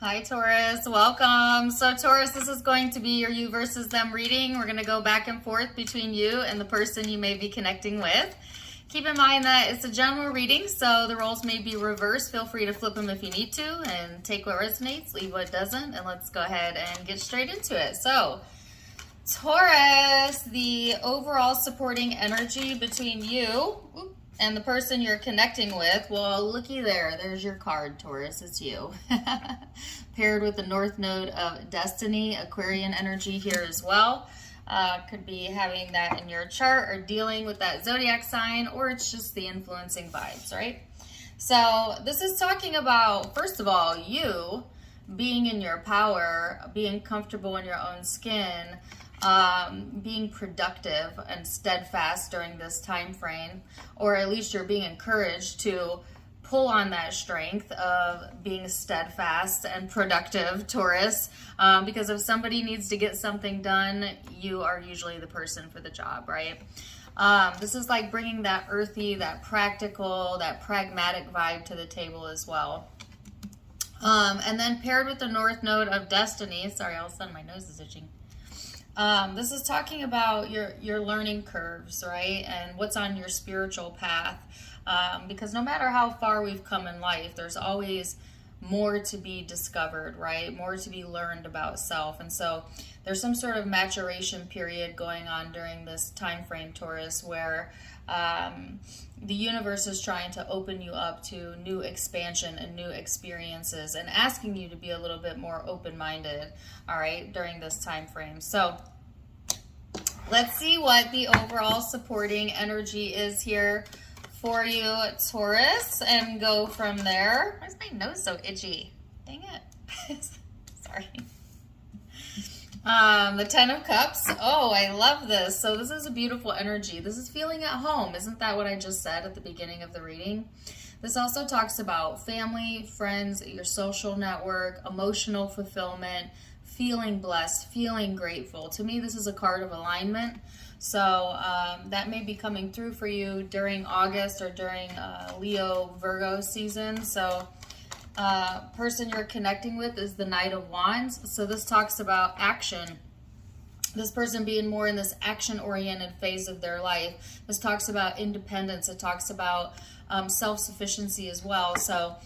Hi Taurus, welcome. So Taurus, this is going to be your you versus them reading. We're going to go back and forth between you and the person you may be connecting with. Keep in mind that it's a general reading, so the roles may be reversed. Feel free to flip them if you need to and take what resonates, leave what doesn't, and let's go ahead and get straight into it. So Taurus, the overall supporting energy between you and the person you're connecting with, well, looky there. There's your card, Taurus. It's you. Paired with the North Node of Destiny, Aquarian energy here as well. Could be having that in your chart or dealing with that zodiac sign, or it's just the influencing vibes, right? So this is talking about, first of all, you being in your power, being comfortable in your own skin, being productive and steadfast during this time frame, or at least you're being encouraged to pull on that strength of being steadfast and productive, Taurus, because if somebody needs to get something done, you are usually the person for the job, right? This is like bringing that earthy, that practical, that pragmatic vibe to the table as well. And then paired with the North Node of Destiny, sorry, all of a sudden my nose is itching. This is talking about your learning curves, right? And what's on your spiritual path. Because no matter how far we've come in life, there's always more to be discovered, right? More to be learned about self. And so there's some sort of maturation period going on during this time frame, Taurus, where the universe is trying to open you up to new expansion and new experiences and asking you to be a little bit more open-minded, all right, during this time frame. So let's see what the overall supporting energy is here for you, Taurus, and go from there. Why is my nose so itchy? Dang it. Sorry. The Ten of Cups. Oh, I love this. So this is a beautiful energy. This is feeling at home. Isn't that what I just said at the beginning of the reading? This also talks about family, friends, your social network, emotional fulfillment, feeling blessed, feeling grateful. To me, this is a card of alignment. So that may be coming through for you during August or during Leo Virgo season. So person you're connecting with is the Knight of Wands. So this talks about action. This person being more in this action-oriented phase of their life. This talks about independence. It talks about self-sufficiency as well. So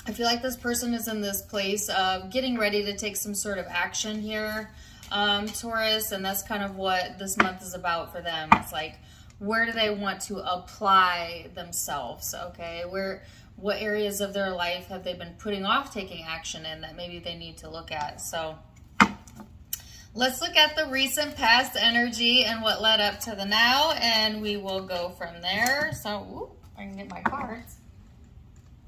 I feel like this person is in this place of getting ready to take some sort of action here, Taurus, and that's kind of what this month is about for them. It's like, where do they want to apply themselves, okay? What areas of their life have they been putting off taking action in that maybe they need to look at? So let's look at the recent past energy and what led up to the now, and we will go from there. So, I can get my cards.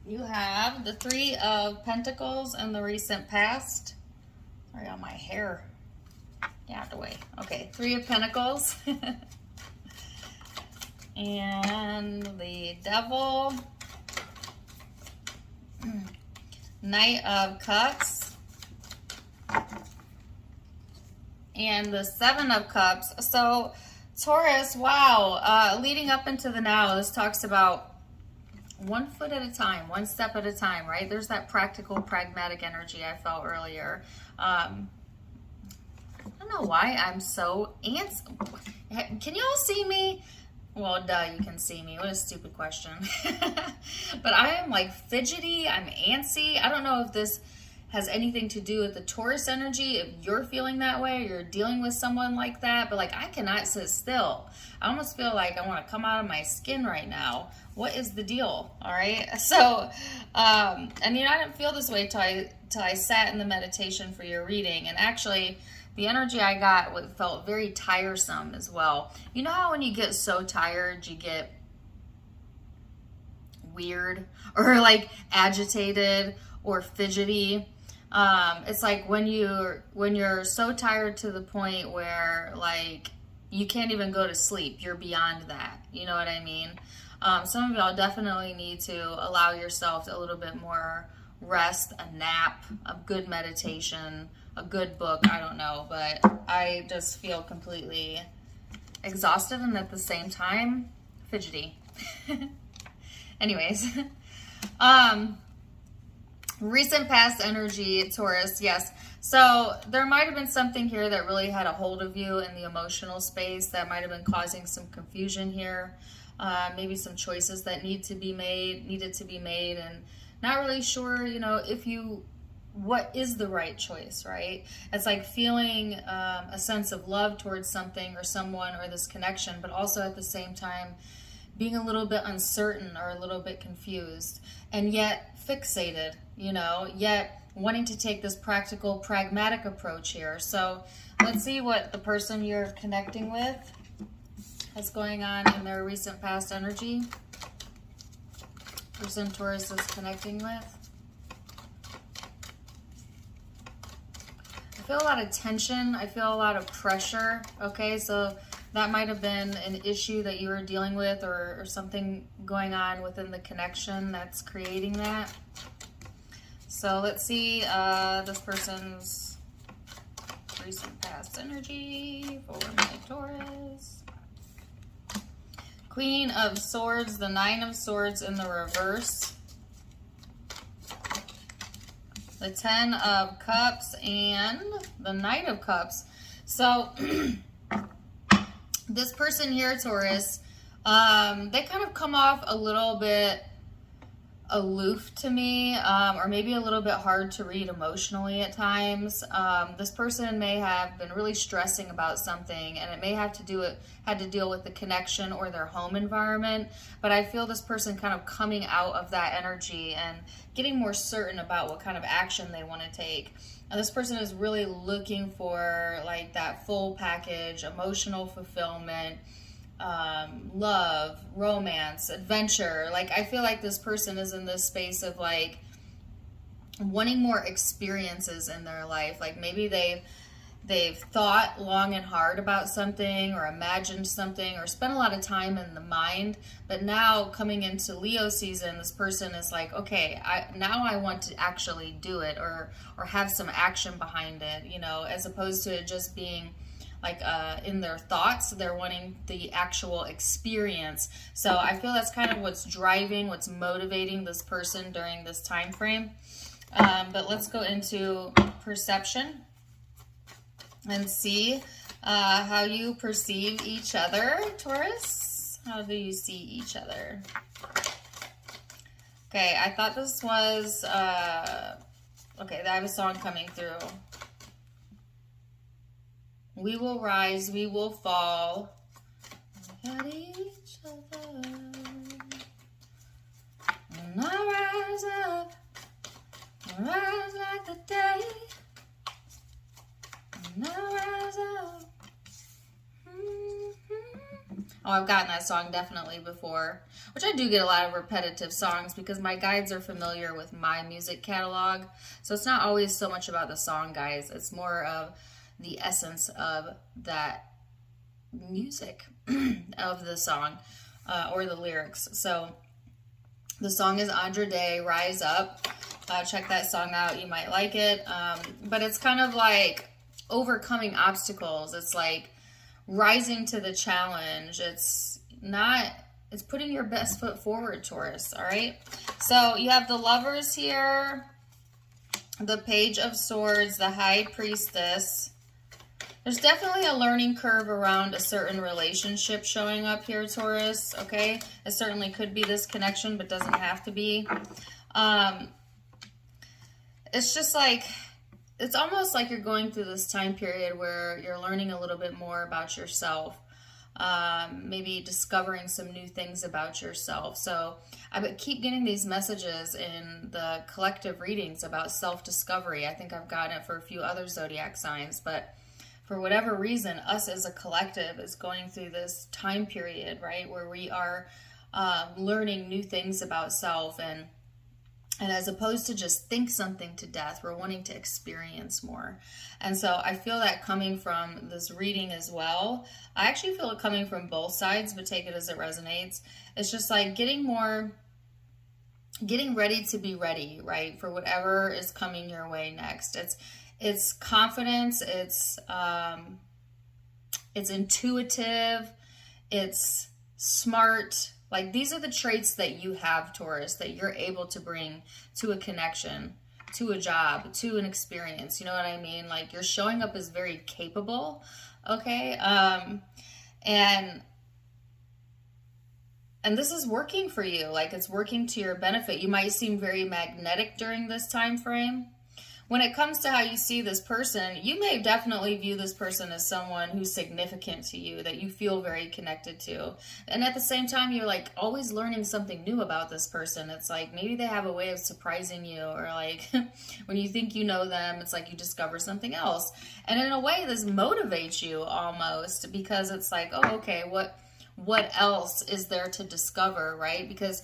You have the Three of Pentacles and the recent past. Sorry on my hair. Get out the way. Okay, Three of Pentacles. And the Devil. Knight of Cups. And the Seven of Cups. So, Taurus, wow. Leading up into the now, this talks about one foot at a time, one step at a time, right? There's that practical, pragmatic energy I felt earlier. I don't know why I'm so antsy. Can you all see me? Well, duh, you can see me. What a stupid question. But I am like fidgety. I'm antsy. I don't know if this has anything to do with the Taurus energy, if you're feeling that way, or you're dealing with someone like that, but like I cannot sit still. I almost feel like I want to come out of my skin right now. What is the deal? All right. So, I mean, I didn't feel this way till I sat in the meditation for your reading. And actually, the energy I got felt very tiresome as well. You know how when you get so tired, you get weird or like agitated or fidgety? It's like when you're so tired to the point where like you can't even go to sleep. You're beyond that. You know what I mean? Some of y'all definitely need to allow yourself a little bit more rest, a nap, a good meditation, a good book. I don't know, but I just feel completely exhausted and at the same time fidgety. Anyways, Recent past energy, Taurus, yes. So there might have been something here that really had a hold of you in the emotional space that might have been causing some confusion here. Maybe some choices that needed to be made, and not really sure, what is the right choice, right? It's like feeling a sense of love towards something or someone or this connection, but also at the same time being a little bit uncertain or a little bit confused, and yet fixated, yet wanting to take this practical, pragmatic approach here. So let's see what the person you're connecting with has going on in their recent past energy. Person Taurus is connecting with. I feel a lot of tension. I feel a lot of pressure. Okay, so that might have been an issue that you were dealing with, or something going on within the connection that's creating that. So let's see this person's recent past energy for my Taurus. Queen of Swords, the Nine of Swords in the reverse. The Ten of Cups and the Knight of Cups. So this person here, Taurus, they kind of come off a little bit aloof to me, or maybe a little bit hard to read emotionally at times. This person may have been really stressing about something, and it may had to deal with the connection or their home environment. But I feel this person kind of coming out of that energy and getting more certain about what kind of action they want to take. And this person is really looking for like that full package, emotional fulfillment, love, romance, adventure. Like, I feel like this person is in this space of like wanting more experiences in their life. Like maybe they've thought long and hard about something, or imagined something, or spent a lot of time in the mind, but now coming into Leo season, this person is like, okay, now I want to actually do it, or have some action behind it, as opposed to it just being like in their thoughts. They're wanting the actual experience. So I feel that's kind of what's motivating this person during this time frame. But let's go into perception and see how you perceive each other, Taurus. How do you see each other? Okay, I thought this was okay, I have a song coming through. We will rise, we will fall at each other. And I rise up, I rise like the day. And I rise up. Oh, I've gotten that song definitely before, which I do get a lot of repetitive songs because my guides are familiar with my music catalog. So it's not always so much about the song, guys. It's more of the essence of that music of the song or the lyrics. So the song is Andra Day, Rise Up. Check that song out. You might like it. But it's kind of like overcoming obstacles. It's like rising to the challenge. It's putting your best foot forward, Taurus. All right. So you have the Lovers here, the Page of Swords, the High Priestess. There's definitely a learning curve around a certain relationship showing up here, Taurus, okay? It certainly could be this connection, but doesn't have to be. It's just like, it's almost like you're going through this time period where you're learning a little bit more about yourself, maybe discovering some new things about yourself. So I keep getting these messages in the collective readings about self-discovery. I think I've gotten it for a few other zodiac signs, but for whatever reason, us as a collective is going through this time period, right, where we are learning new things about self, and as opposed to just think something to death, we're wanting to experience more. And so I feel that coming from this reading as well. I actually feel it coming from both sides, but take it as it resonates. It's just like getting ready to be ready, right, for whatever is coming your way next. It's confidence, it's intuitive, it's smart. Like, these are the traits that you have, Taurus, that you're able to bring to a connection. to a job, to an experience. You know what I mean? Like, you're showing up as very capable, okay? And this is working for you. Like, it's working to your benefit. You might seem very magnetic during this time frame. When it comes to how you see this person, you may definitely view this person as someone who's significant to you, that you feel very connected to. And at the same time, you're like always learning something new about this person. It's like maybe they have a way of surprising you, or like when you think you know them, it's like you discover something else. And in a way, this motivates you almost, because it's like, oh, okay, what else is there to discover, right? Because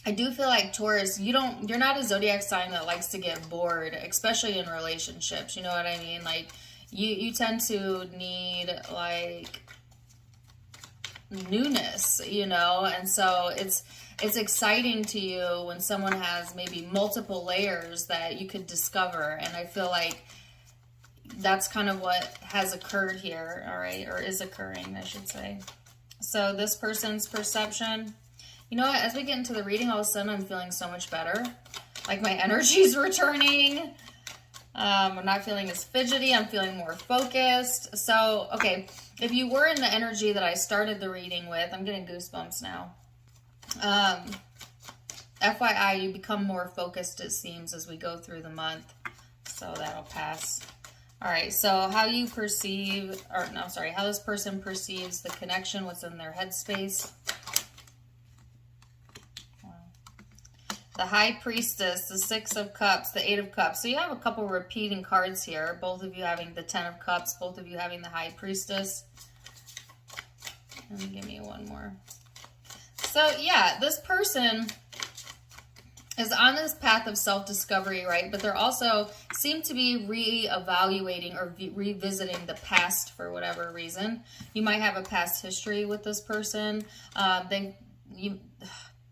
I do feel like, Taurus, you're not a zodiac sign that likes to get bored, especially in relationships. You know what I mean? Like, you tend to need, like, newness, you know? And so it's exciting to you when someone has maybe multiple layers that you could discover. And I feel like that's kind of what has occurred here, all right? Or is occurring, I should say. So this person's perception... You know what, as we get into the reading, all of a sudden I'm feeling so much better. Like, my energy's returning. I'm not feeling as fidgety. I'm feeling more focused. So, okay, if you were in the energy that I started the reading with, I'm getting goosebumps now. FYI, you become more focused, it seems, as we go through the month. So that'll pass. All right, so how you perceive, or no, sorry, how this person perceives the connection, what's in their headspace. The High Priestess, the Six of Cups, the Eight of Cups. So you have a couple repeating cards here. Both of you having the Ten of Cups. Both of you having the High Priestess. And give me one more. So yeah, this person is on this path of self-discovery, right? But they're also seem to be re-evaluating or revisiting the past for whatever reason. You might have a past history with this person. Can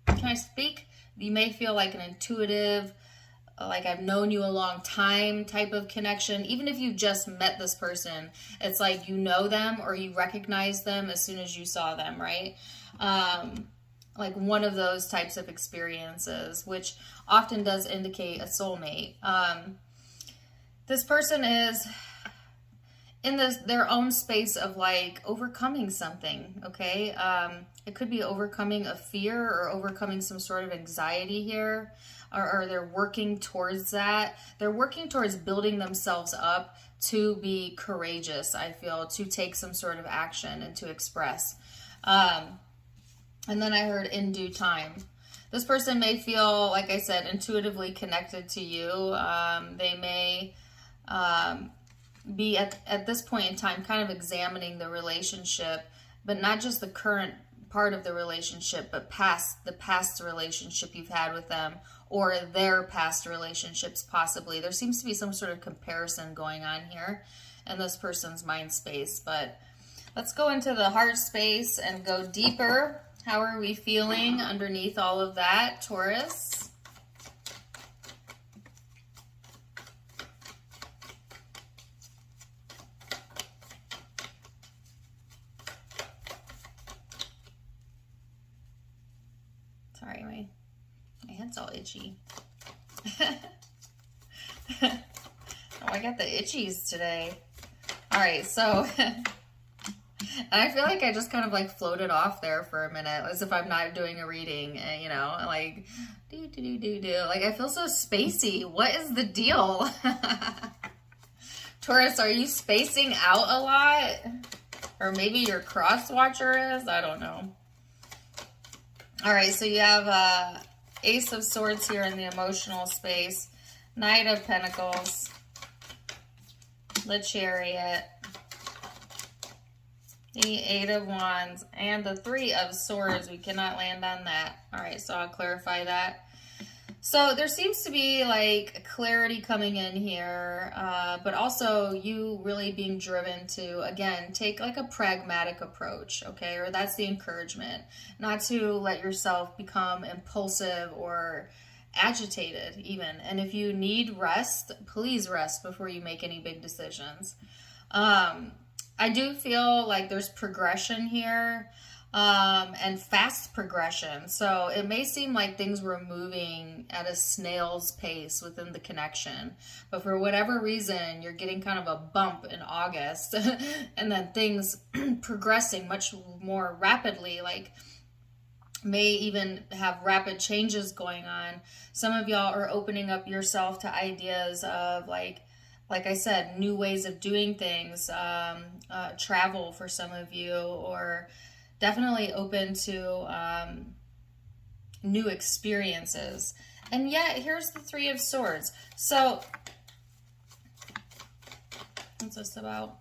I speak? You may feel like an intuitive, like I've known you a long time type of connection. Even if you just met this person, it's like you know them or you recognize them as soon as you saw them, right? Like one of those types of experiences, which often does indicate a soulmate. This person is in their own space of like overcoming something, okay? It could be overcoming a fear or overcoming some sort of anxiety here, or they're working towards that. They're working towards building themselves up to be courageous, I feel, to take some sort of action and to express. And then I heard in due time. This person may feel, like I said, intuitively connected to you. They may be at this point in time kind of examining the relationship, but not just the current part of the relationship, but the past relationship you've had with them, or their past relationships possibly. There seems to be some sort of comparison going on here in this person's mind space. But let's go into the heart space and go deeper. How are we feeling underneath all of that, Taurus? Sorry, my head's all itchy. Oh, I got the itchies today. All right, so... And I feel like I just kind of like floated off there for a minute, as if I'm not doing a reading, you know, like do. Like, I feel so spacey. What is the deal? Taurus, are you spacing out a lot? Or maybe your cross watcher is? I don't know. All right, so you have Ace of Swords here in the emotional space, Knight of Pentacles, the Chariot, the Eight of Wands, and the Three of Swords. We cannot land on that. All right, so I'll clarify that. So there seems to be like clarity coming in here, but also you really being driven to, again, take like a pragmatic approach, okay? Or that's the encouragement, not to let yourself become impulsive or agitated even. And if you need rest, please rest before you make any big decisions. I do feel like there's progression here. and fast progression. So it may seem like things were moving at a snail's pace within the connection, but for whatever reason, you're getting kind of a bump in August and then things progressing much more rapidly, like may even have rapid changes going on. Some of y'all are opening up yourself to ideas of like I said, new ways of doing things, travel for some of you, or definitely open to new experiences. And yet, here's the Three of Swords. So, what's this about?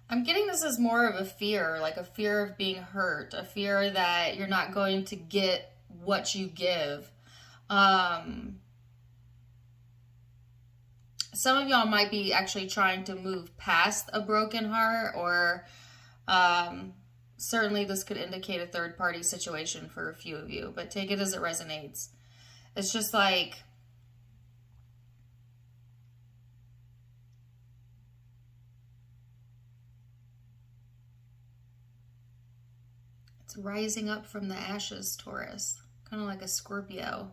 I'm getting this as more of a fear, like a fear of being hurt, a fear that you're not going to get what you give. Some of y'all might be actually trying to move past a broken heart, or certainly this could indicate a third-party situation for a few of you, but take it as it resonates. It's just like, it's rising up from the ashes, Taurus, kind of like a Scorpio.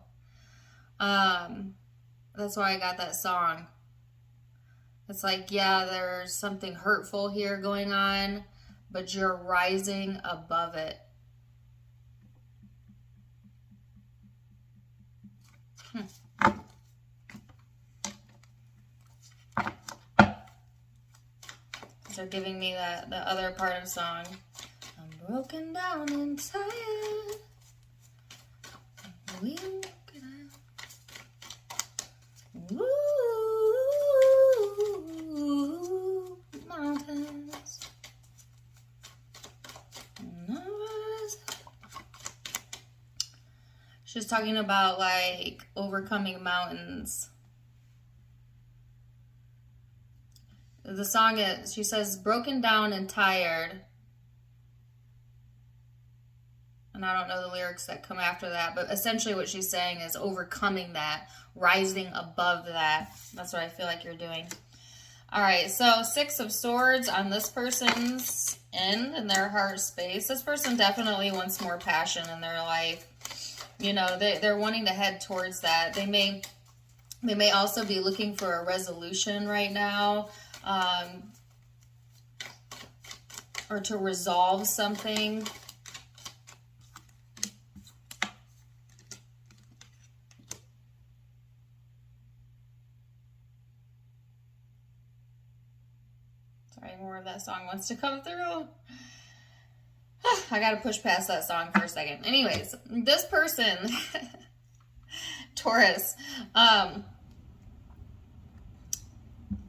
That's why I got that song. It's like, yeah, there's something hurtful here going on, but you're rising above it. So giving me the other part of the song. I'm broken down and tired. We look at mountains. She's talking about like overcoming mountains. The song is, she says, broken down and tired. And I don't know the lyrics that come after that, but essentially what she's saying is overcoming that, rising above that. That's what I feel like you're doing. All right, so Six of Swords on this person's end in their heart space. This person definitely wants more passion in their life. You know, they're wanting to head towards that. They may also be looking for a resolution right now, or to resolve something. Sorry, more of that song wants to come through. I gotta push past that song for a second. Anyways, this person, Taurus,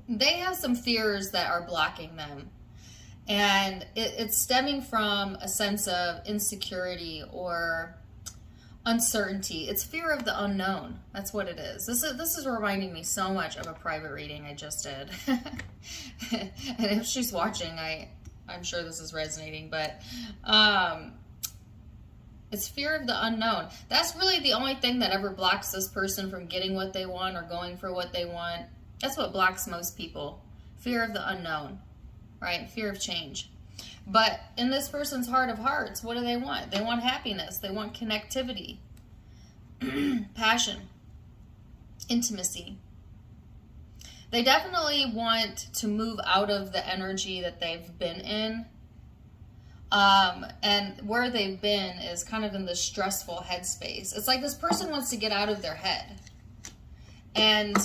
they have some fears that are blocking them. And it's stemming from a sense of insecurity or uncertainty. It's fear of the unknown. That's what it is. This is reminding me so much of a private reading I just did. And if she's watching, I'm sure this is resonating, but it's fear of the unknown. That's really the only thing that ever blocks this person from getting what they want or going for what they want. That's what blocks most people. Fear of the unknown, right? Fear of change. But in this person's heart of hearts, what do they want? They want happiness. They want connectivity, passion, intimacy. They definitely want to move out of the energy that they've been in. And where they've been is kind of in this stressful headspace. It's like this person wants to get out of their head and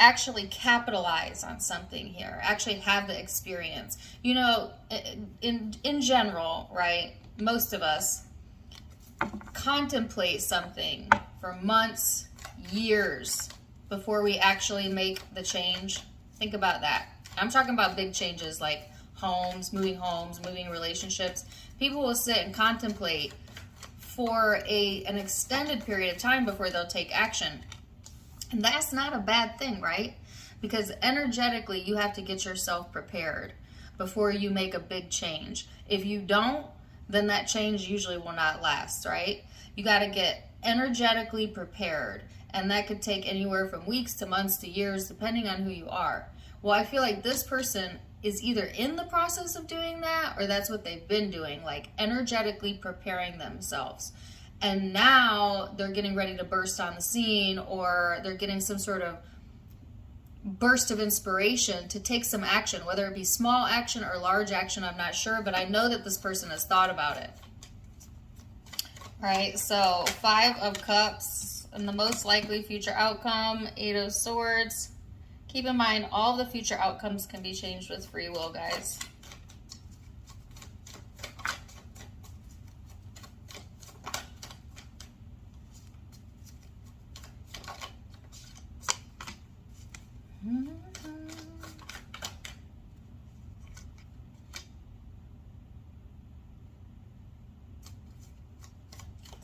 actually capitalize on something here, actually have the experience. You know, in general, right, most of us contemplate something for months, years, before we actually make the change. Think about that. I'm talking about big changes like homes, moving relationships. People will sit and contemplate for an extended period of time before they'll take action. And that's not a bad thing, right? Because energetically, you have to get yourself prepared before you make a big change. If you don't, then that change usually will not last, right? You got to get energetically prepared. And that could take anywhere from weeks to months to years, depending on who you are. Well, I feel like this person is either in the process of doing that, or that's what they've been doing, like energetically preparing themselves. And now they're getting ready to burst on the scene, or they're getting some sort of burst of inspiration to take some action, whether it be small action or large action, I'm not sure, but I know that this person has thought about it. All right, so 5 of Cups and the most likely future outcome, 8 of Swords. Keep in mind, all the future outcomes can be changed with free will, guys.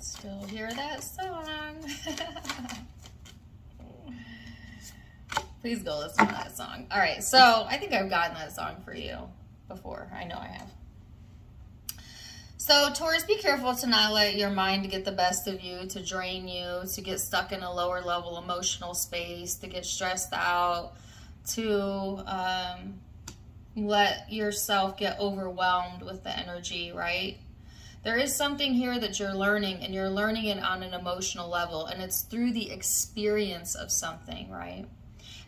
Still hear that song. Please go listen to that song. All right, so I think I've gotten that song for you before. I know I have. So Taurus, be careful to not let your mind get the best of you, to drain you, to get stuck in a lower level emotional space, to get stressed out, to let yourself get overwhelmed with the energy, right? There is something here that you're learning, and you're learning it on an emotional level, and it's through the experience of something, right?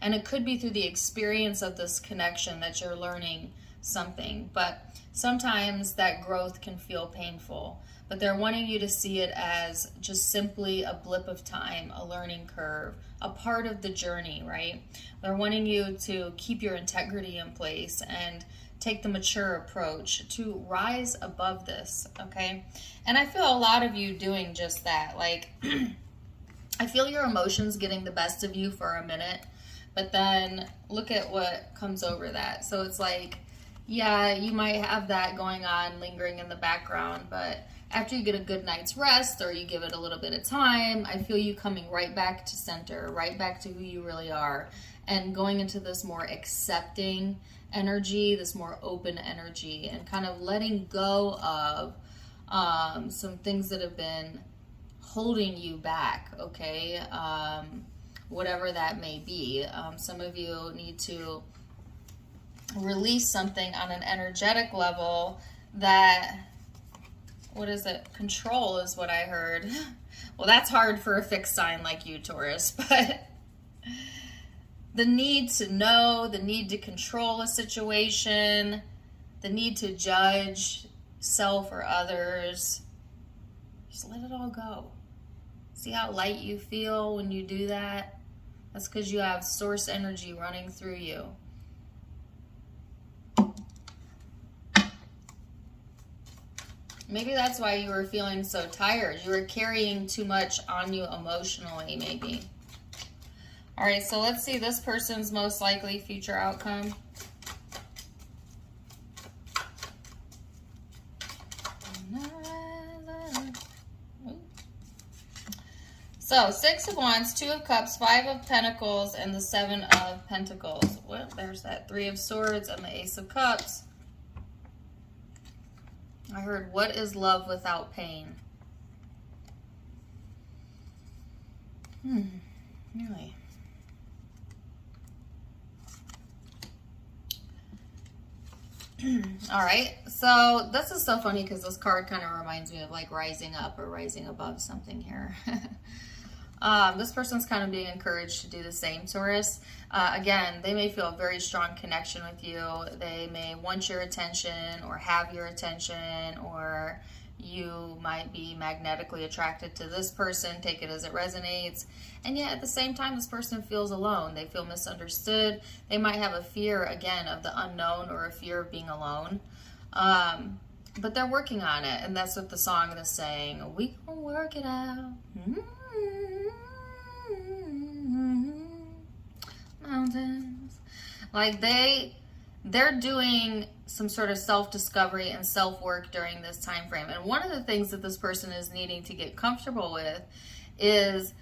And it could be through the experience of this connection that you're learning something. But sometimes that growth can feel painful. But they're wanting you to see it as just simply a blip of time, a learning curve, a part of the journey, right? They're wanting you to keep your integrity in place and take the mature approach to rise above this, okay? And I feel a lot of you doing just that. Like, I feel your emotions getting the best of you for a minute, but then look at what comes over that. So it's like, yeah, you might have that going on, lingering in the background, but after you get a good night's rest, or you give it a little bit of time, I feel you coming right back to center, right back to who you really are, and going into this more accepting energy, this more open energy, and kind of letting go of some things that have been holding you back, okay? Whatever that may be. Some of you need to release something on an energetic level that, what is it? Control is what I heard. Well, that's hard for a fixed sign like you, Taurus, but the need to know, the need to control a situation, the need to judge self or others, just let it all go. See how light you feel when you do that? That's because you have source energy running through you. Maybe that's why you were feeling so tired. You were carrying too much on you emotionally, maybe. All right, so let's see this person's most likely future outcome. So 6 of Wands, 2 of Cups, 5 of Pentacles, and the 7 of Pentacles. Well, there's that 3 of Swords and the Ace of Cups. I heard, what is love without pain? Really? All right, so this is so funny because this card kind of reminds me of like rising up or rising above something here. This person's kind of being encouraged to do the same, Taurus. Again, they may feel a very strong connection with you. They may want your attention or have your attention, or you might be magnetically attracted to this person, take it as it resonates. And yet at the same time, this person feels alone. They feel misunderstood. They might have a fear, again, of the unknown, or a fear of being alone. But they're working on it. And that's what the song is saying. We can work it out. Mountains. Like they're doing some sort of self-discovery and self-work during this time frame. And one of the things that this person is needing to get comfortable with is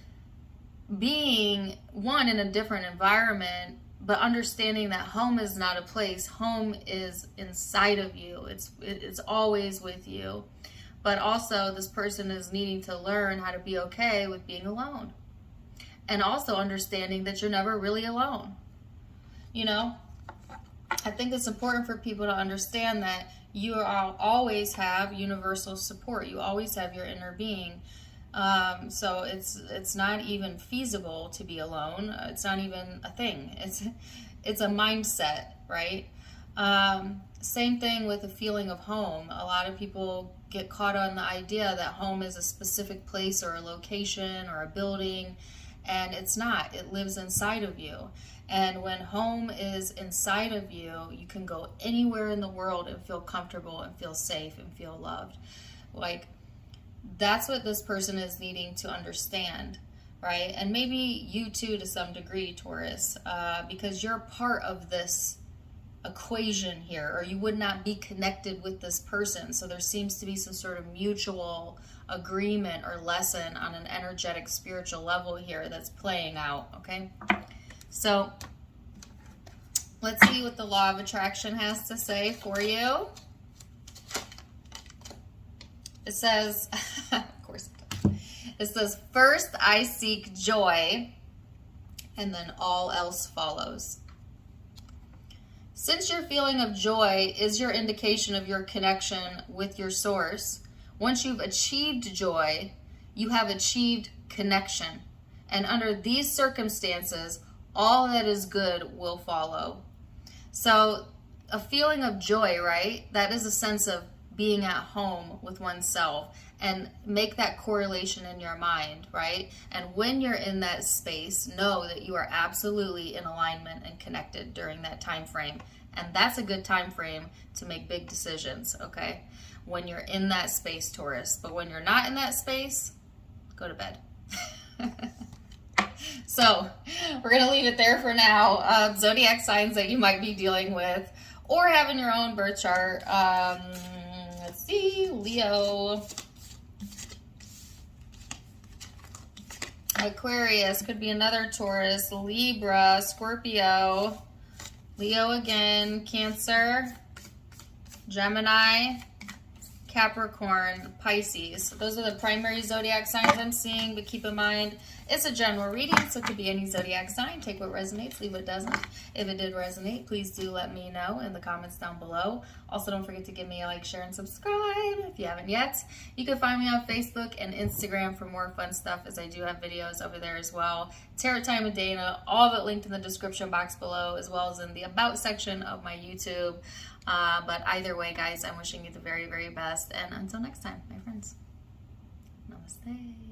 being, one, in a different environment, but understanding that home is not a place. Home is inside of you. It's always with you. but also this person is needing to learn how to be okay with being alone. And also understanding that you're never really alone. You know, I think it's important for people to understand that you always have universal support. You always have your inner being. So it's not even feasible to be alone. It's not even a thing. It's a mindset, right? Same thing with the feeling of home. A lot of people get caught on the idea that home is a specific place or a location or a building, and it's not. It lives inside of you. And when home is inside of you, you can go anywhere in the world and feel comfortable and feel safe and feel loved. Like, that's what this person is needing to understand, right? And maybe you too, to some degree, Taurus, because you're part of this equation here, or you would not be connected with this person. So there seems to be some sort of mutual agreement or lesson on an energetic, spiritual level here that's playing out, okay? So let's see what the law of attraction has to say for you. It says, of course it does. It says, first I seek joy, and then all else follows. Since your feeling of joy is your indication of your connection with your source, once you've achieved joy, you have achieved connection. And under these circumstances, all that is good will follow. So a feeling of joy, right? That is a sense of being at home with oneself, and make that correlation in your mind, right? And when you're in that space, know that you are absolutely in alignment and connected during that time frame. And that's a good time frame to make big decisions, okay? When you're in that space, Taurus. But when you're not in that space, go to bed. So we're going to leave it there for now. Zodiac signs that you might be dealing with or have in your own birth chart. Let's see, Leo, Aquarius, could be another Taurus, Libra, Scorpio, Leo again, Cancer, Gemini, Capricorn, Pisces. Those are the primary zodiac signs I'm seeing, but keep in mind, it's a general reading, so it could be any zodiac sign. Take what resonates, leave what doesn't. If it did resonate, please do let me know in the comments down below. Also, don't forget to give me a like, share, and subscribe if you haven't yet. You can find me on Facebook and Instagram for more fun stuff, as I do have videos over there as well. Tarot Time with Dana, all of it linked in the description box below, as well as in the About section of my YouTube. But either way, guys, I'm wishing you the very, very best. And until next time, my friends, namaste.